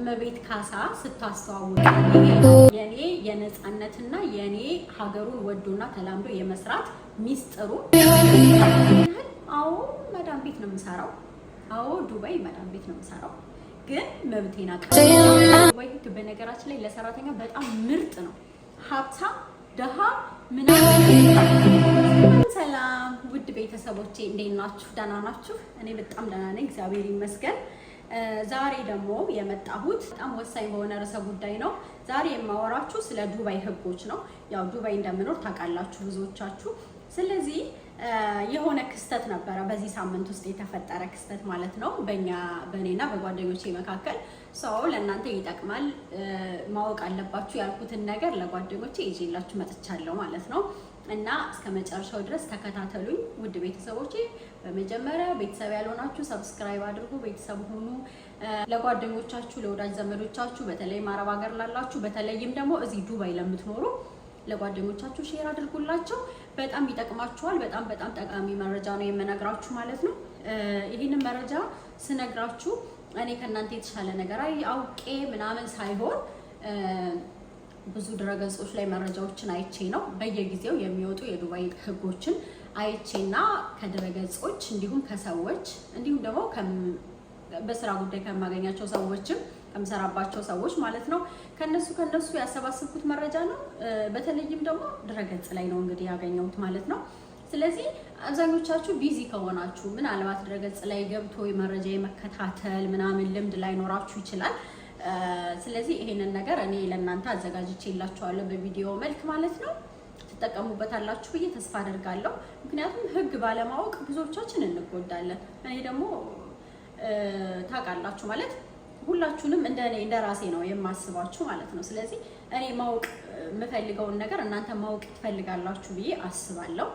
መቤት ካሳ ስታስተዋውቅ የኔ የነጻነትና የኔ ሀገሩን ወዶና ተላምዶ የመስራት ሚስጥሩ አዎ መዳም ቤት ነው የምሰራው። አዎ ዱባይ መዳም ቤት ነው የምሰራው። ግን መብቴና ዱባይ በነገራችን ላይ ለሰራተኛ በጣም ምርጥ ነው። ሀብታም ደሃ ሰላም ውድ ቤተሰቦቼ እንዴት ናችሁ? ደህና ናችሁ? እኔ በጣም ደህና ነኝ፣ እግዚአብሔር ይመስገን። ዛሬ ደግሞ የመጣሁት በጣም ወሳኝ በሆነ ርዕሰ ጉዳይ ነው። ዛሬ የማወራችሁ ስለ ዱባይ ህጎች ነው። ያው ዱባይ እንደምኖር ታውቃላችሁ ብዙዎቻችሁ። ስለዚህ የሆነ ክስተት ነበረ በዚህ ሳምንት ውስጥ የተፈጠረ ክስተት ማለት ነው በእኔና በጓደኞቼ መካከል። ሰው ለእናንተ ይጠቅማል ማወቅ አለባችሁ ያልኩትን ነገር ለጓደኞቼ ይዤላችሁ መጥቻለሁ ማለት ነው። እና እስከ መጨረሻው ድረስ ተከታተሉኝ ውድ ቤተሰቦቼ። በመጀመሪያ ቤተሰብ ያልሆናችሁ ሰብስክራይብ አድርጉ፣ ቤተሰብ ሁኑ። ለጓደኞቻችሁ ለወዳጅ ዘመዶቻችሁ በተለይ አረብ ሀገር ላላችሁ በተለይም ደግሞ እዚህ ዱባይ ለምትኖሩ ለጓደኞቻችሁ ሼር አድርጉላቸው። በጣም ይጠቅማችኋል። በጣም ጠቃሚ መረጃ ነው የምነግራችሁ ማለት ነው። ይህንን መረጃ ስነግራችሁ እኔ ከእናንተ የተሻለ ነገር አውቄ ምናምን ሳይሆን ብዙ ድረገጾች ላይ መረጃዎችን አይቼ ነው በየጊዜው የሚወጡ የዱባይ ህጎችን አይቼና ከድረገጾች እንዲሁም ከሰዎች እንዲሁም ደግሞ በስራ ጉዳይ ከማገኛቸው ሰዎችም ከምሰራባቸው ሰዎች ማለት ነው ከነሱ ያሰባሰብኩት መረጃ ነው። በተለይም ደግሞ ድረገጽ ላይ ነው እንግዲህ ያገኘሁት ማለት ነው። ስለዚህ አብዛኞቻችሁ ቢዚ ከሆናችሁ ምናልባት ድረገጽ ላይ ገብቶ መረጃ የመከታተል ምናምን ልምድ ላይኖራችሁ ይችላል። ስለዚህ ይሄንን ነገር እኔ ለእናንተ አዘጋጅቼላችኋለሁ በቪዲዮ መልክ ማለት ነው። ትጠቀሙበታላችሁ ብዬ ተስፋ አደርጋለሁ። ምክንያቱም ህግ ባለማወቅ ብዙዎቻችን እንጎዳለን። እኔ ደግሞ ታውቃላችሁ ማለት ሁላችሁንም እንደ ራሴ ነው የማስባችሁ ማለት ነው። ስለዚህ እኔ ማወቅ የምፈልገውን ነገር እናንተ ማወቅ ትፈልጋላችሁ ብዬ አስባለሁ።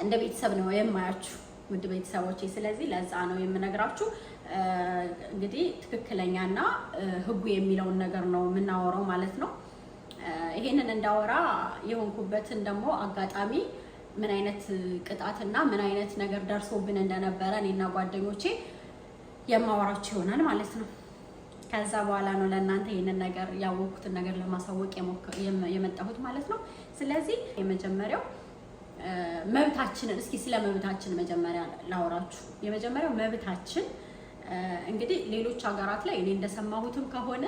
እንደ ቤተሰብ ነው የማያችሁ ውድ ቤተሰቦቼ። ስለዚህ ለዛ ነው የምነግራችሁ። እንግዲህ ትክክለኛና ህጉ የሚለውን ነገር ነው የምናወራው ማለት ነው። ይሄንን እንዳወራ የሆንኩበትን ደግሞ አጋጣሚ ምን አይነት ቅጣትና ምን አይነት ነገር ደርሶብን እንደነበረ እኔና ጓደኞቼ የማወራችሁ ይሆናል ማለት ነው። ከዛ በኋላ ነው ለእናንተ ይሄንን ነገር ያወቅኩትን ነገር ለማሳወቅ የመጣሁት ማለት ነው። ስለዚህ የመጀመሪያው መብታችንን እስኪ ስለ መብታችን መጀመሪያ ላወራችሁ። የመጀመሪያው መብታችን እንግዲህ ሌሎች ሀገራት ላይ እኔ እንደሰማሁትም ከሆነ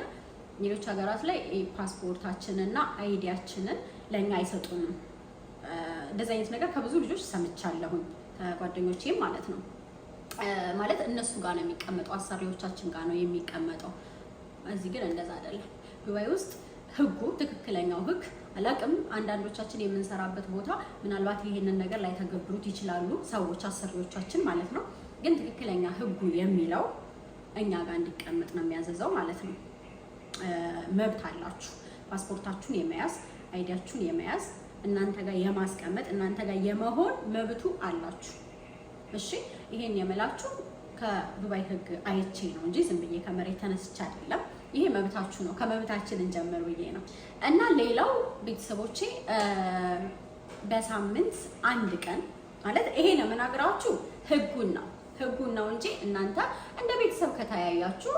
ሌሎች ሀገራት ላይ ፓስፖርታችንና አይዲያችንን ለኛ አይሰጡንም። እንደዚህ አይነት ነገር ከብዙ ልጆች ሰምቻለሁኝ ከጓደኞቼም ማለት ነው። ማለት እነሱ ጋር ነው የሚቀመጠው፣ አሰሪዎቻችን ጋር ነው የሚቀመጠው። እዚህ ግን እንደዛ አይደለም። ዱባይ ውስጥ ህጉ ትክክለኛው ህግ አላቅም። አንዳንዶቻችን የምንሰራበት ቦታ ምናልባት ይሄንን ነገር ላይ ተገብሩት ይችላሉ ሰዎች አሰሪዎቻችን ማለት ነው። ግን ትክክለኛ ህጉ የሚለው እኛ ጋር እንዲቀመጥ ነው የሚያዘዘው ማለት ነው። መብት አላችሁ። ፓስፖርታችሁን የመያዝ አይዲያችሁን የመያዝ እናንተ ጋር የማስቀመጥ እናንተ ጋር የመሆን መብቱ አላችሁ። እሺ ይሄን የምላችሁ ከዱባይ ህግ አይቼ ነው እንጂ ዝም ብዬ ከመሬት ተነስቼ አይደለም። ይሄ መብታችሁ ነው። ከመብታችን እንጀምር ብዬ ነው። እና ሌላው ቤተሰቦቼ በሳምንት አንድ ቀን ማለት ይሄ ነው የምናግራችሁ ህጉን ነው እንጂ እናንተ እንደ ቤተሰብ ከተያያችሁ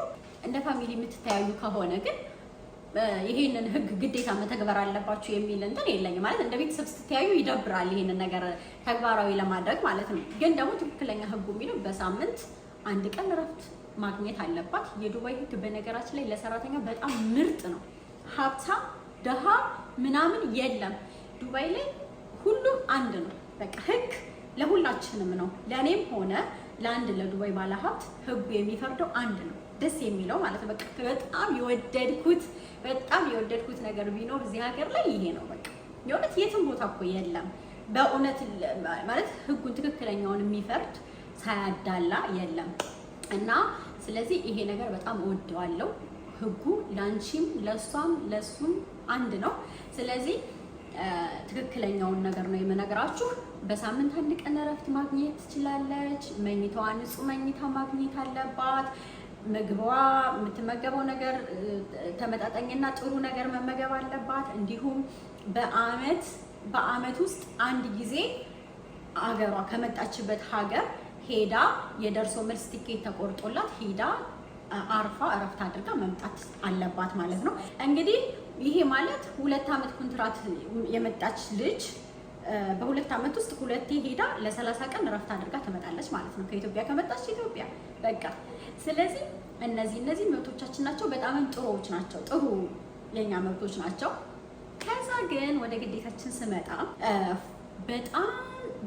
እንደ ፋሚሊ የምትተያዩ ከሆነ ግን ይሄንን ህግ ግዴታ መተግበር አለባችሁ የሚል እንትን የለኝም። ማለት እንደ ቤተሰብ ስትተያዩ ይደብራል ይሄንን ነገር ተግባራዊ ለማድረግ ማለት ነው። ግን ደግሞ ትክክለኛ ህጉ የሚለው በሳምንት አንድ ቀን እረፍት ማግኘት አለባት። የዱባይ ህግ በነገራችን ላይ ለሰራተኛ በጣም ምርጥ ነው። ሀብታም ደሃ ምናምን የለም። ዱባይ ላይ ሁሉም አንድ ነው። በቃ ህግ ለሁላችንም ነው። ለእኔም ሆነ ለአንድ ለዱባይ ባለሀብት ህጉ የሚፈርደው አንድ ነው። ደስ የሚለው ማለት ነው። በቃ በጣም የወደድኩት ነገር ቢኖር እዚህ ሀገር ላይ ይሄ ነው። በቃ የእውነት የትም ቦታ እኮ የለም። በእውነት ማለት ህጉን ትክክለኛውን የሚፈርድ ሳያዳላ የለም። እና ስለዚህ ይሄ ነገር በጣም እወደዋለሁ። ህጉ ላንቺም ለሷም ለሱም አንድ ነው። ስለዚህ ትክክለኛውን ነገር ነው የምነግራችሁ። በሳምንት አንድ ቀን እረፍት ማግኘት ትችላለች። መኝታዋ ንጹህ መኝታ ማግኘት አለባት። ምግቧ የምትመገበው ነገር ተመጣጣኝና ጥሩ ነገር መመገብ አለባት። እንዲሁም በአመት ውስጥ አንድ ጊዜ ሀገሯ ከመጣችበት ሀገር ሄዳ የደርሶ መልስ ቲኬት ተቆርጦላት ሄዳ አርፋ እረፍት አድርጋ መምጣት አለባት ማለት ነው። እንግዲህ ይሄ ማለት 2 ዓመት ኮንትራት የመጣች ልጅ በ2 ዓመት ውስጥ 2 ሄዳ ለ30 ቀን እረፍት አድርጋ ትመጣለች ማለት ነው። ከኢትዮጵያ ከመጣች ኢትዮጵያ በቃ። ስለዚህ እነዚህ መብቶቻችን ናቸው። በጣም ጥሩዎች ናቸው። ጥሩ የኛ መብቶች ናቸው። ከዛ ግን ወደ ግዴታችን ስመጣ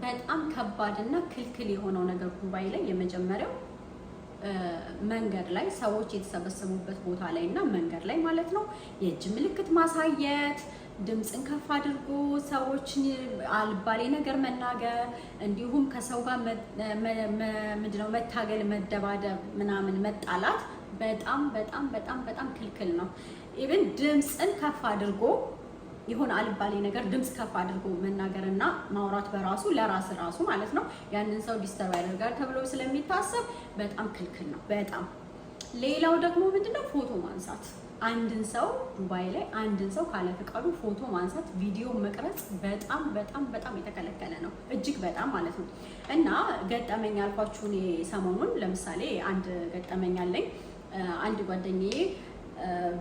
በጣም ከባድና ክልክል የሆነው ነገር ዱባይ ላይ የመጀመሪያው መንገድ ላይ ሰዎች የተሰበሰቡበት ቦታ ላይ እና መንገድ ላይ ማለት ነው የእጅ ምልክት ማሳየት፣ ድምፅን ከፍ አድርጎ ሰዎችን አልባሌ ነገር መናገር፣ እንዲሁም ከሰው ጋር ምንድነው መታገል፣ መደባደብ፣ ምናምን መጣላት በጣም ክልክል ነው። ኢቭን ድምፅን ከፍ አድርጎ ይሆን አልባሌ ነገር ድምፅ ከፍ አድርጎ መናገርና ማውራት በራሱ ለራሱ ማለት ነው ያንን ሰው ዲስተርብ ያደርጋል ተብሎ ስለሚታሰብ በጣም ክልክል ነው። በጣም ሌላው ደግሞ ምንድነው ፎቶ ማንሳት። አንድን ሰው ዱባይ ላይ አንድን ሰው ካለ ፈቃዱ ፎቶ ማንሳት፣ ቪዲዮ መቅረጽ በጣም የተከለከለ ነው። እጅግ በጣም ማለት ነው። እና ገጠመኝ አልኳችሁ። እኔ ሰሞኑን ለምሳሌ አንድ ገጠመኝ አለኝ። አንድ ጓደኛዬ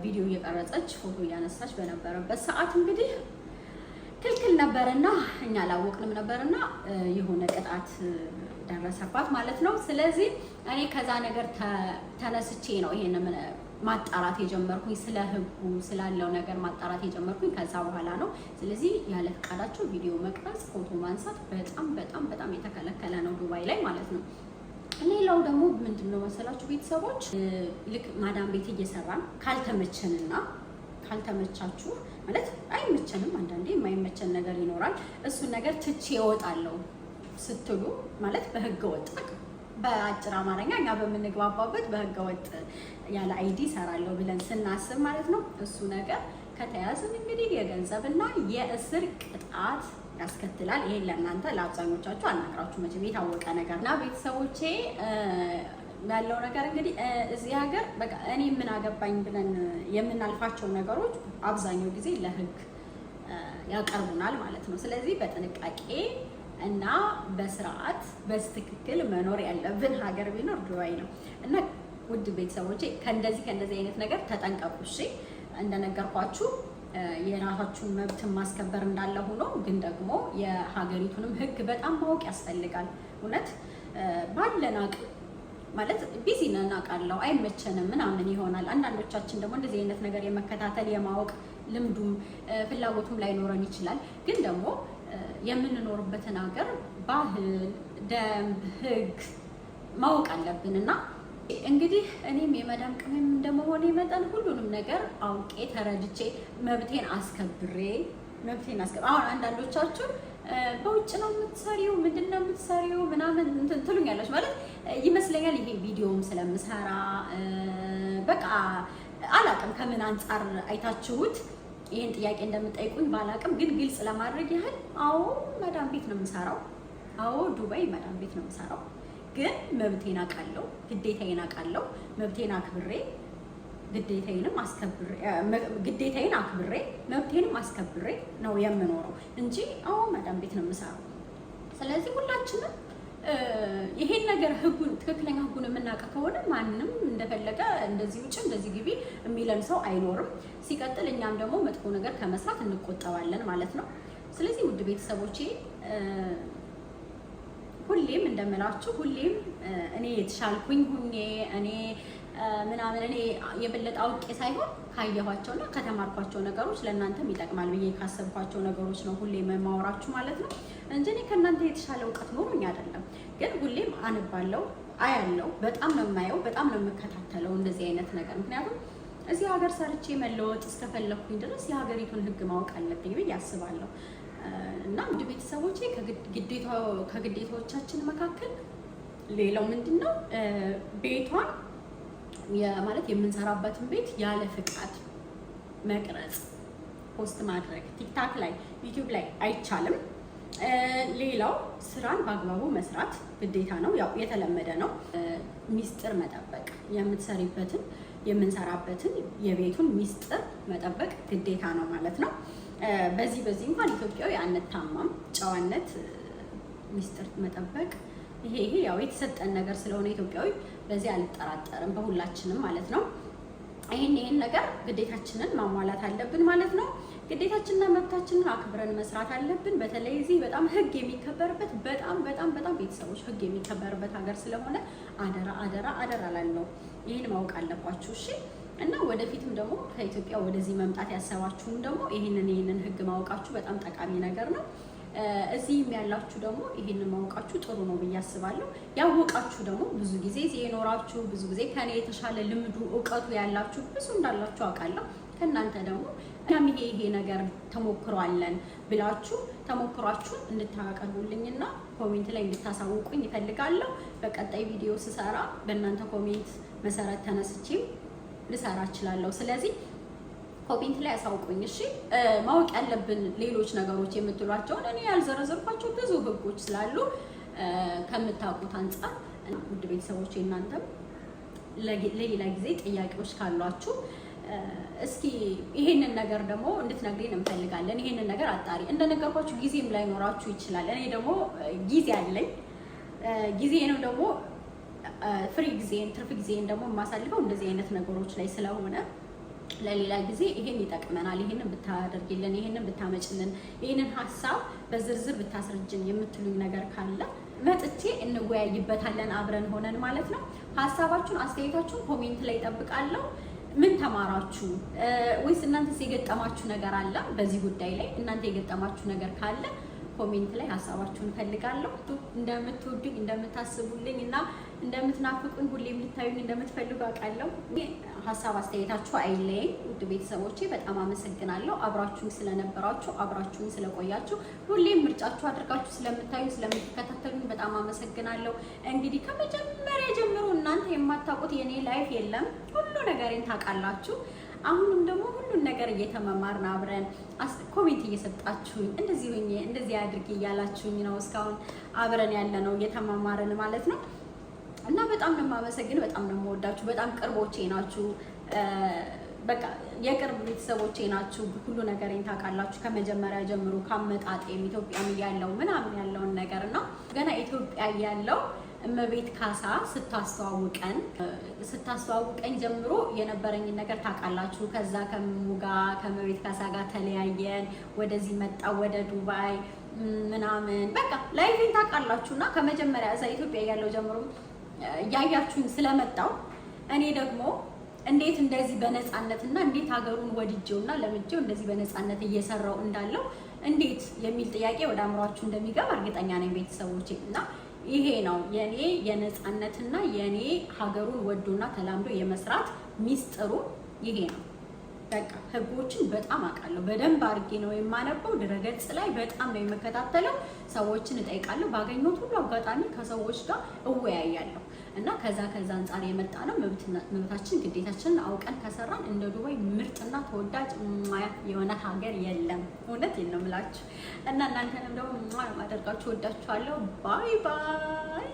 ቪዲዮ እየቀረጸች ፎቶ እያነሳች በነበረበት ሰዓት እንግዲህ ክልክል ነበርና እኛ አላወቅንም ነበርና የሆነ ቅጣት ደረሰባት ማለት ነው። ስለዚህ እኔ ከዛ ነገር ተነስቼ ነው ይሄን ማጣራት የጀመርኩኝ፣ ስለ ህጉ ስላለው ነገር ማጣራት የጀመርኩኝ ከዛ በኋላ ነው። ስለዚህ ያለ ፈቃዳቸው ቪዲዮ መቅረጽ፣ ፎቶ ማንሳት በጣም የተከለከለ ነው ዱባይ ላይ ማለት ነው። ሌላው ደግሞ ምንድነው መሰላችሁ ቤተሰቦች፣ ልክ ማዳም ቤት እየሰራን ካልተመቸንና ካልተመቻችሁ ማለት አይመቸንም፣ አንዳንዴ የማይመቸን ነገር ይኖራል። እሱን ነገር ትቼ እወጣለሁ ስትሉ ማለት በህገ ወጥ በአጭር አማርኛ እኛ በምንግባባበት በህገ ወጥ ያለ አይዲ እሰራለሁ ብለን ስናስብ ማለት ነው እሱ ነገር ከተያዝን እንግዲህ የገንዘብና የእስር ቅጣት ያስከትላል። ይሄን ለእናንተ ለአብዛኞቻችሁ አልነግራችሁ መቼም የታወቀ ነገር እና ቤተሰቦቼ ያለው ነገር እንግዲህ እዚህ ሀገር በቃ እኔ ምን አገባኝ ብለን የምናልፋቸው ነገሮች አብዛኛው ጊዜ ለህግ ያቀርቡናል ማለት ነው። ስለዚህ በጥንቃቄ እና በስርዓት በትክክል መኖር ያለብን ሀገር ቢኖር ዱባይ ነው። እና ውድ ቤተሰቦቼ ከእንደዚህ አይነት ነገር ተጠንቀቁ። እሺ እንደነገርኳችሁ የራሳችሁን መብት ማስከበር እንዳለ ሆኖ ግን ደግሞ የሀገሪቱንም ህግ በጣም ማወቅ ያስፈልጋል። እውነት ባለን አቅም ማለት ቢዚ ነን አውቃለሁ፣ አይመቸንም ምናምን ይሆናል። አንዳንዶቻችን ደግሞ እንደዚህ አይነት ነገር የመከታተል የማወቅ ልምዱም ፍላጎቱም ላይኖረን ይችላል። ግን ደግሞ የምንኖርበትን ሀገር ባህል፣ ደንብ፣ ህግ ማወቅ አለብን እና እንግዲህ እኔም የመዳም ቅመም እንደመሆኔ መጠን ሁሉንም ነገር አውቄ ተረድቼ መብቴን አስከብሬ አሁን አንዳንዶቻችሁ በውጭ ነው የምትሰሪው ምንድን ነው የምትሰሪው ምናምን እንትን ትሉኛለች ማለት ይመስለኛል። ይሄ ቪዲዮም ስለምሰራ በቃ አላቅም ከምን አንጻር አይታችሁት ይሄን ጥያቄ እንደምጠይቁኝ ባላቅም፣ ግን ግልጽ ለማድረግ ያህል አዎ መዳም ቤት ነው የምሰራው። አዎ ዱባይ መዳም ቤት ነው የምሰራው። ግን መብቴን አውቃለሁ፣ ግዴታዬን አውቃለሁ። መብቴን አክብሬ ግዴታዬን አክብሬ መብቴንም አስከብሬ ነው የምኖረው እንጂ አዎ መዳም ቤት ነው የምሰራው። ስለዚህ ሁላችንም ይሄን ነገር ህጉን ትክክለኛ ህጉን የምናውቅ ከሆነ ማንም እንደፈለገ እንደዚህ ውጭ እንደዚህ ግቢ የሚለን ሰው አይኖርም። ሲቀጥል እኛም ደግሞ መጥፎ ነገር ከመስራት እንቆጠባለን ማለት ነው። ስለዚህ ውድ ቤተሰቦቼ ሁሌም እንደምላችሁ ሁሌም እኔ የተሻልኩኝ ሁኜ እኔ ምናምን እኔ የበለጠ አውቄ ሳይሆን ካየኋቸውና ከተማርኳቸው ነገሮች ለእናንተም ይጠቅማል ብዬ ካሰብኳቸው ነገሮች ነው ሁሌም የማወራችሁ ማለት ነው እንጂ እኔ ከእናንተ የተሻለ እውቀት ኖሮኝ አይደለም። ግን ሁሌም አንባለው፣ አያለው፣ በጣም ነው የማየው፣ በጣም ነው የምከታተለው እንደዚህ አይነት ነገር። ምክንያቱም እዚህ ሀገር ሰርቼ መለወጥ እስከፈለኩኝ ድረስ የሀገሪቱን ህግ ማወቅ አለብኝ ብዬ አስባለሁ። እና ውድ ቤተሰቦቼ ከግዴታዎቻችን መካከል ሌላው ምንድነው ቤቷን ማለት የምንሰራበትን ቤት ያለ ፍቃድ መቅረጽ፣ ፖስት ማድረግ ቲክታክ ላይ ዩቲዩብ ላይ አይቻልም። ሌላው ስራን በአግባቡ መስራት ግዴታ ነው፣ ያው የተለመደ ነው። ሚስጥር መጠበቅ፣ የምትሰሪበትን የምንሰራበትን የቤቱን ሚስጥር መጠበቅ ግዴታ ነው ማለት ነው። በዚህ እንኳን ኢትዮጵያዊ አንታማም። ጨዋነት፣ ሚስጥር መጠበቅ ይሄ ያው የተሰጠን ነገር ስለሆነ ኢትዮጵያዊ በዚህ አልጠራጠርም፣ በሁላችንም ማለት ነው። ይሄን ነገር ግዴታችንን ማሟላት አለብን ማለት ነው። ግዴታችንና መብታችንን አክብረን መስራት አለብን። በተለይ እዚህ በጣም ህግ የሚከበርበት በጣም ቤተሰቦች ህግ የሚከበርበት ሀገር ስለሆነ አደራ ላለው ይሄን ማወቅ አለባችሁ እሺ። እና ወደፊትም ደግሞ ከኢትዮጵያ ወደዚህ መምጣት ያሰባችሁም ደግሞ ይሄንን ህግ ማወቃችሁ በጣም ጠቃሚ ነገር ነው። እዚህም ያላችሁ ደግሞ ይሄንን ማወቃችሁ ጥሩ ነው ብዬ አስባለሁ። ያወቃችሁ ደግሞ ብዙ ጊዜ እዚህ የኖራችሁ ብዙ ጊዜ ከኔ የተሻለ ልምዱ እውቀቱ ያላችሁ ብዙ እንዳላችሁ አውቃለሁ። ከእናንተ ደግሞ እኛም ይሄ ነገር ተሞክሯለን ብላችሁ ተሞክሯችሁን እንድታቀርቡልኝና ኮሜንት ላይ እንድታሳውቁኝ ይፈልጋለሁ። በቀጣይ ቪዲዮ ስሰራ በእናንተ ኮሜንት መሰረት ተነስቼም ልሰራ እችላለሁ። ስለዚህ ኮሜንት ላይ አሳውቁኝ እሺ። ማወቅ ያለብን ሌሎች ነገሮች የምትሏቸውን እኔ ያልዘረዘርኳቸው ብዙ ህጎች ስላሉ ከምታውቁት አንጻር ውድ ቤተሰቦቼ እናንተም ለሌላ ጊዜ ጥያቄዎች ካሏችሁ እስኪ ይሄንን ነገር ደግሞ እንድትነግሪን እንፈልጋለን። ይሄንን ነገር አጣሪ እንደነገርኳችሁ ጊዜም ላይ ኖራችሁ ይችላል። እኔ ደግሞ ጊዜ አለኝ። ጊዜንም ደግሞ ፍሪ ጊዜን ትርፍ ጊዜን ደግሞ የማሳልፈው እንደዚህ አይነት ነገሮች ላይ ስለሆነ ለሌላ ጊዜ ይሄን ይጠቅመናል፣ ይሄንን ብታደርጊልን፣ ይሄንን ብታመጭልን፣ ይሄንን ሀሳብ በዝርዝር ብታስረጅን የምትሉኝ ነገር ካለ መጥቼ እንወያይበታለን አብረን ሆነን ማለት ነው። ሀሳባችሁን አስተያየታችሁን ኮሜንት ላይ እጠብቃለሁ። ምን ተማራችሁ ወይስ እናንተስ የገጠማችሁ ነገር አለ? በዚህ ጉዳይ ላይ እናንተ የገጠማችሁ ነገር ካለ ኮሜንት ላይ ሀሳባችሁን ፈልጋለሁ። እንደምትወዱኝ እንደምታስቡልኝ እና እንደምትናፍቁኝ ሁሌም ልታዩኝ እንደምትፈልጉ አውቃለሁ። ሀሳብ አስተያየታችሁ አይለየኝ። ውድ ቤተሰቦቼ በጣም አመሰግናለሁ። አብራችሁኝ ስለነበራችሁ አብራችሁኝ ስለቆያችሁ ሁሌም ምርጫችሁ አድርጋችሁ ስለምታዩ ስለምትከታተሉኝ በጣም አመሰግናለሁ። እንግዲህ ከመጀመሪያ ጀምሮ እናንተ የማታውቁት የኔ ላይፍ የለም። ሁሉ ነገሬን ታውቃላችሁ። አሁንም ደግሞ ሁሉን ነገር እየተመማርን አብረን ኮሜንት እየሰጣችሁኝ እንደዚህ ሆኜ እንደዚህ አድርጌ እያላችሁኝ ነው እስካሁን አብረን ያለ ነው እየተመማርን ማለት ነው። እና በጣም ነው የማመሰግነው። በጣም ነው የምወዳችሁ። በጣም ቅርቦቼ ናችሁ። በቃ የቅርብ ቤተሰቦቼ ናችሁ። ሁሉ ነገሬን ታውቃላችሁ ከመጀመሪያ ጀምሮ ካመጣጤም ኢትዮጵያም ያለው ምናምን ያለውን ነገር እና ገና ኢትዮጵያ ያለው እመቤት ካሳ ስታስተዋውቀኝ ጀምሮ የነበረኝን ነገር ታውቃላችሁ። ከዛ ከእመቤት ካሳ ጋር ተለያየን፣ ወደዚህ መጣ ወደ ዱባይ ምናምን በቃ ላይፌን ታውቃላችሁ። እና ከመጀመሪያ እዛ ኢትዮጵያ ያለው ጀምሮ እያያችሁኝ ስለመጣው እኔ ደግሞ እንዴት እንደዚህ በነፃነትና እንዴት ሀገሩን ወድጄውና ለምጄው እንደዚህ በነፃነት እየሰራው እንዳለው እንዴት የሚል ጥያቄ ወደ አእምሯችሁ እንደሚገባ እርግጠኛ ነኝ ቤተሰቦቼ። እና ይሄ ነው የኔ የነፃነትና የኔ ሀገሩን ወዶና ተላምዶ የመስራት ሚስጥሩ ይሄ ነው። በቃ ህጎችን በጣም አውቃለሁ። በደንብ አድርጌ ነው የማነበው። ድረገጽ ላይ በጣም ነው የምከታተለው። ሰዎችን እጠይቃለሁ። ባገኘሁት ሁሉ አጋጣሚ ከሰዎች ጋር እወያያለሁ እና ከዛ አንጻር የመጣ ነው። መብታችን ግዴታችንን አውቀን ከሰራን እንደ ዱባይ ምርጥና ተወዳጅ የሆነ ሀገር የለም። እውነት ነው የምላችሁ እና እናንተንም ደግሞ ማደርጋችሁ ወዳችኋለሁ። ባይ ባይ